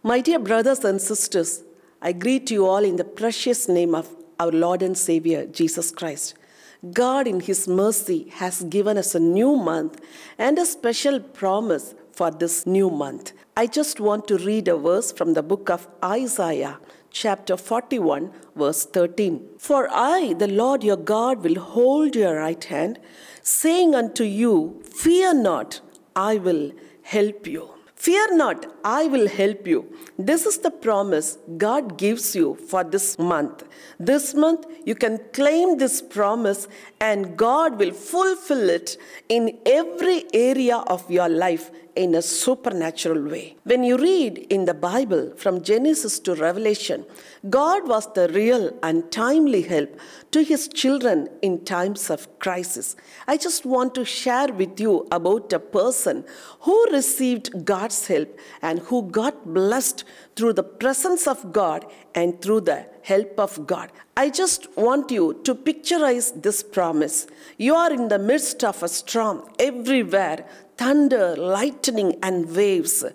My dear brothers and sisters, I greet you all in the precious name of our Lord and Savior, Jesus Christ. God in His mercy has given us a new month and a special promise for this new month. I just want to read a verse from the book of Isaiah, chapter 41, verse 13. For I, the Lord your God, will hold your right hand, saying unto you, fear not, I will help you. Fear not, I will help you. This is the promise God gives you for this month. This month, you can claim this promise and God will fulfill it in every area of your life in a supernatural way. When you read in the Bible from Genesis to Revelation, God was the real and timely help to His children in times of crisis. I just want to share with you about a person who received God's help and who got blessed through the presence of God and through the help of God. I just want you to picturize this promise. You are in the midst of a storm everywhere, thunder, lightning, and waves.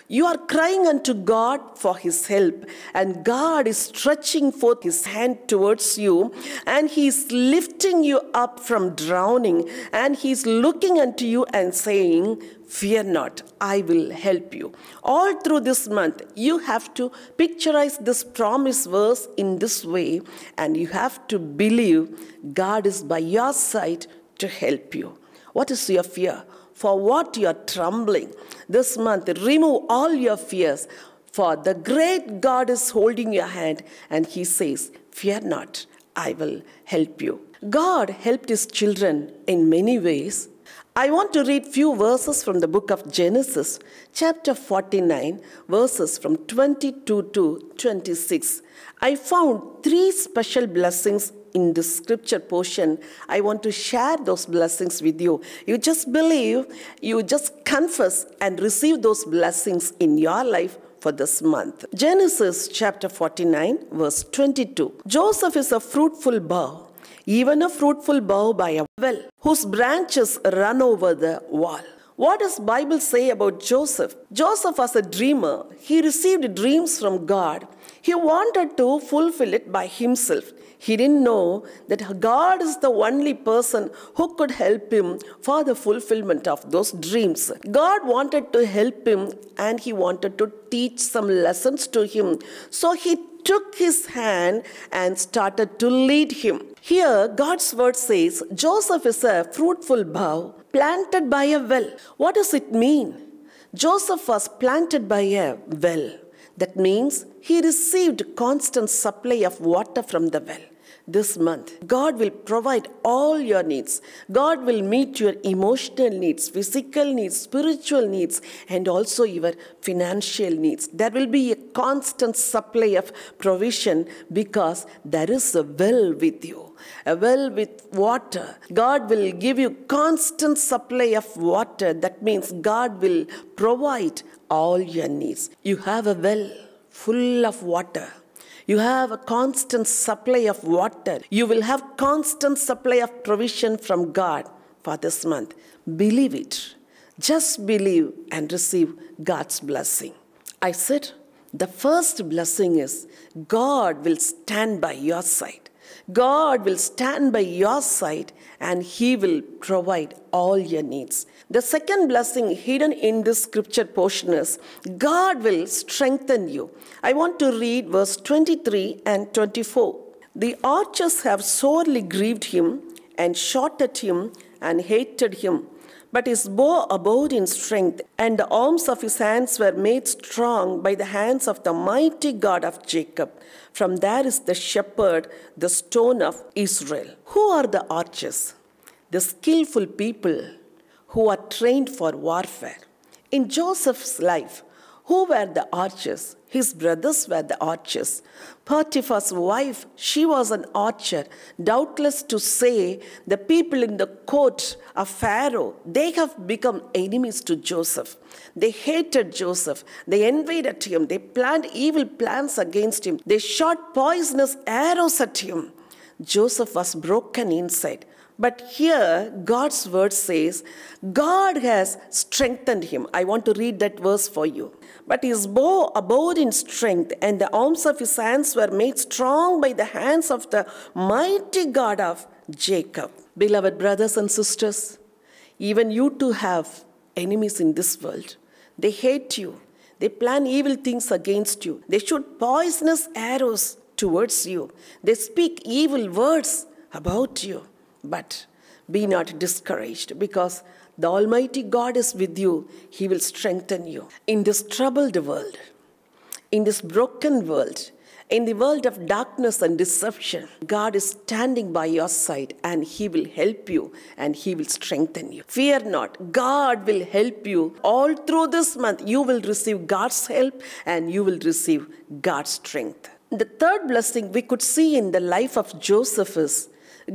You are crying unto God for His help, and God is stretching forth His hand towards you, and He is lifting you up from drowning, and He is looking unto you and saying, fear not, I will help you. All through this month, you have to picturize this promise verse in this way, and you have to believe God is by your side to help you. What is your fear? For what you are trembling? This month, remove all your fears, for the great God is holding your hand, and He says, fear not, I will help you. God helped His children in many ways. I want to read few verses from the book of Genesis, chapter 49, verses from 22 to 26. I found 3 special blessings in this scripture portion. I want to share those blessings with you. You just believe, you just confess and receive those blessings in your life for this month. Genesis chapter 49, verse 22. Joseph is a fruitful bough, even a fruitful bough by a well, whose branches run over the wall. What does Bible say about Joseph? Joseph was a dreamer. He received dreams from God. He wanted to fulfill it by himself. He didn't know that God is the only person who could help him for the fulfillment of those dreams. God wanted to help him, and He wanted to teach some lessons to him. So He took his hand and started to lead him. Here, God's word says, Joseph is a fruitful bough planted by a well. What does it mean? Joseph was planted by a well. That means he received constant supply of water from the well. This month, God will provide all your needs. God will meet your emotional needs, physical needs, spiritual needs, and also your financial needs. There will be a constant supply of provision because there is a well with you, a well with water. God will give you constant supply of water. That means God will provide all your needs. You have a well full of water. You have a constant supply of water. You will have constant supply of provision from God for this month. Believe it. Just believe and receive God's blessing. I said, the first blessing is God will stand by your side. God will stand by your side and He will provide all your needs. The second blessing hidden in this scripture portion is God will strengthen you. I want to read verse 23 and 24. The archers have sorely grieved him and shot at him and hated him. But his bow abode in strength, and the arms of his hands were made strong by the hands of the mighty God of Jacob. From there is the shepherd, the stone of Israel. Who are the archers? The skillful people who are trained for warfare. In Joseph's life, who were the archers? His brothers were the archers. Potiphar's wife, she was an archer. Doubtless to say, the people in the court of Pharaoh, they have become enemies to Joseph. They hated Joseph. They envied at him. They planned evil plans against him. They shot poisonous arrows at him. Joseph was broken inside. But here, God's word says, God has strengthened him. I want to read that verse for you. But his bow abode in strength, and the arms of his hands were made strong by the hands of the mighty God of Jacob. Beloved brothers and sisters, even you too have enemies in this world. They hate you. They plan evil things against you. They shoot poisonous arrows towards you. They speak evil words about you. But be not discouraged, because the Almighty God is with you. He will strengthen you. In this troubled world, in this broken world, in the world of darkness and deception, God is standing by your side, and he will help you and he will strengthen you. Fear not. God will help you. All through this month, you will receive God's help and you will receive God's strength. The third blessing we could see in the life of Joseph is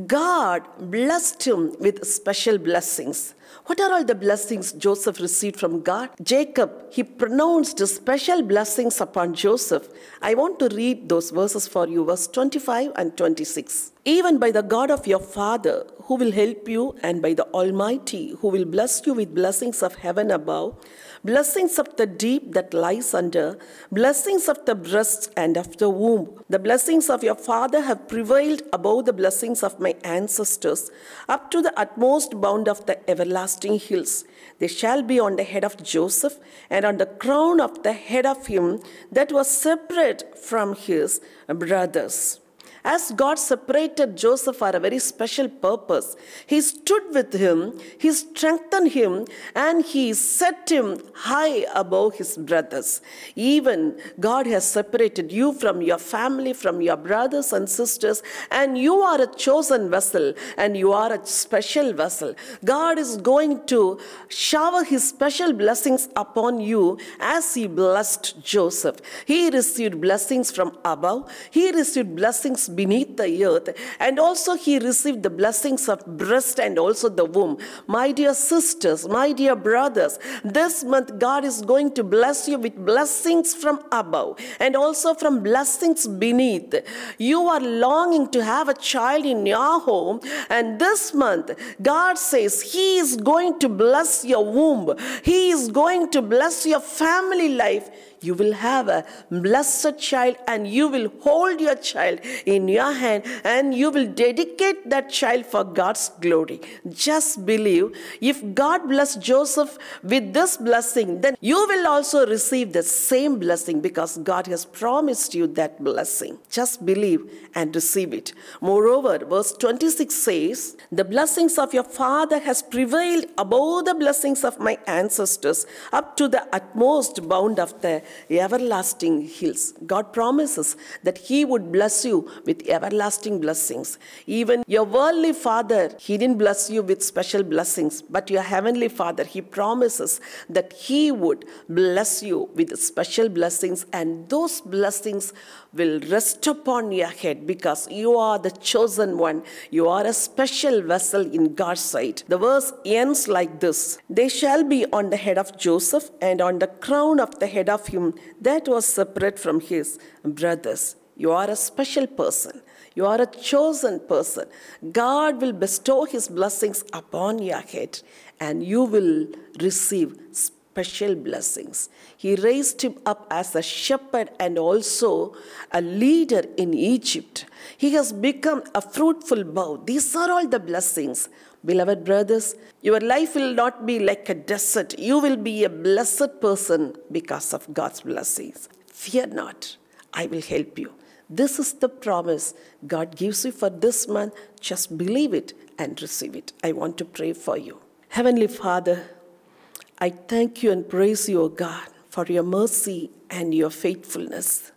God blessed him with special blessings. What are all the blessings Joseph received from God? Jacob, he pronounced special blessings upon Joseph. I want to read those verses for you, verse 25 and 26. Even by the God of your father, who will help you, and by the Almighty, who will bless you with blessings of heaven above, blessings of the deep that lies under, blessings of the breast and of the womb. The blessings of your father have prevailed above the blessings of my ancestors, up to the utmost bound of the everlasting hills. They shall be on the head of Joseph, and on the crown of the head of him that was separate from his brothers. As God separated Joseph for a very special purpose, he stood with him, he strengthened him, and he set him high above his brothers. Even God has separated you from your family, from your brothers and sisters, and you are a chosen vessel, and you are a special vessel. God is going to shower his special blessings upon you as he blessed Joseph. He received blessings from above, he received blessings beneath the earth, and also he received the blessings of breast and also the womb. My dear sisters, my dear brothers, this month God is going to bless you with blessings from above and also from blessings beneath. You are longing to have a child in your home, and this month God says he is going to bless your womb. He is going to bless your family life. You will have a blessed child, and you will hold your child in your hand, and you will dedicate that child for God's glory. Just believe, if God blessed Joseph with this blessing, then you will also receive the same blessing, because God has promised you that blessing. Just believe and receive it. Moreover, verse 26 says, the blessings of your father has prevailed above the blessings of my ancestors, up to the utmost bound of the everlasting hills. God promises that he would bless you with everlasting blessings. Even your worldly father, he didn't bless you with special blessings, but your heavenly father, he promises that he would bless you with special blessings, and those blessings will rest upon your head, because you are the chosen one. You are a special vessel in God's sight. The verse ends like this: they shall be on the head of Joseph, and on the crown of the head of him that was separate from his brothers. You are a special person. You are a chosen person. God will bestow his blessings upon your head, and you will receive special blessings. He raised him up as a shepherd and also a leader in Egypt. He has become a fruitful bough. These are all the blessings. Beloved brothers, your life will not be like a desert. You will be a blessed person because of God's blessings. Fear not, I will help you. This is the promise God gives you for this month. Just believe it and receive it. I want to pray for you. Heavenly Father, I thank you and praise you, O God, for your mercy and your faithfulness.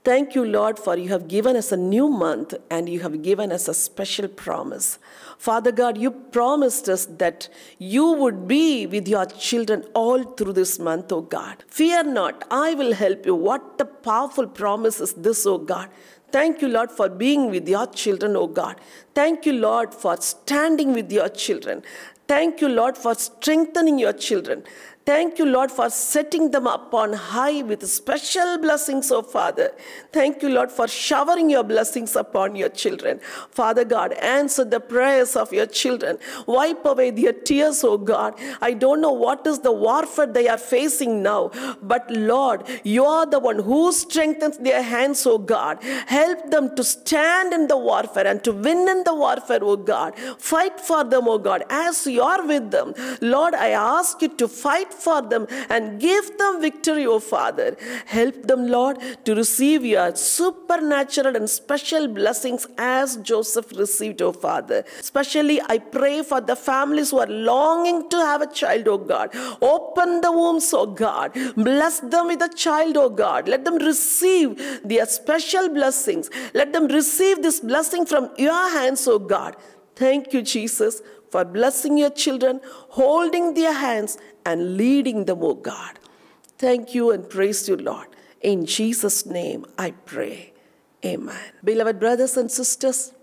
Thank you, Lord, for you have given us a new month and you have given us a special promise. Father God, you promised us that you would be with your children all through this month, O God. Fear not, I will help you. What a powerful promise is this, O God. Thank you, Lord, for being with your children, O God. Thank you, Lord, for standing with your children. Thank you, Lord, for strengthening your children. Thank you, Lord, for setting them up on high with special blessings, oh Father. Thank you, Lord, for showering your blessings upon your children. Father God, answer the prayers of your children. Wipe away their tears, oh God. I don't know what is the warfare they are facing now, but Lord, you are the one who strengthens their hands, oh God. Help them to stand in the warfare and to win in the warfare, oh God. Fight for them, oh God, as you are with them. Lord, I ask you to fight for them and give them victory, oh Father. Help them, Lord, to receive your supernatural and special blessings as Joseph received, oh Father. Especially, I pray for the families who are longing to have a child, oh God. Open the wombs, oh God. Bless them with a child, oh God. Let them receive their special blessings. Let them receive this blessing from your hands, oh God. Thank you, Jesus, for blessing your children, holding their hands, and leading them, oh God. Thank you and praise you, Lord. In Jesus' name I pray. Amen. Beloved brothers and sisters,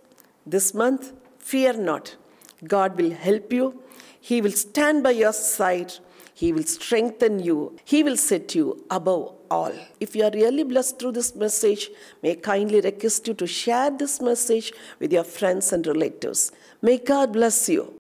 this month, fear not. God will help you. He will stand by your side. He will strengthen you. He will set you above all. If you are really blessed through this message, may I kindly request you to share this message with your friends and relatives. May God bless you.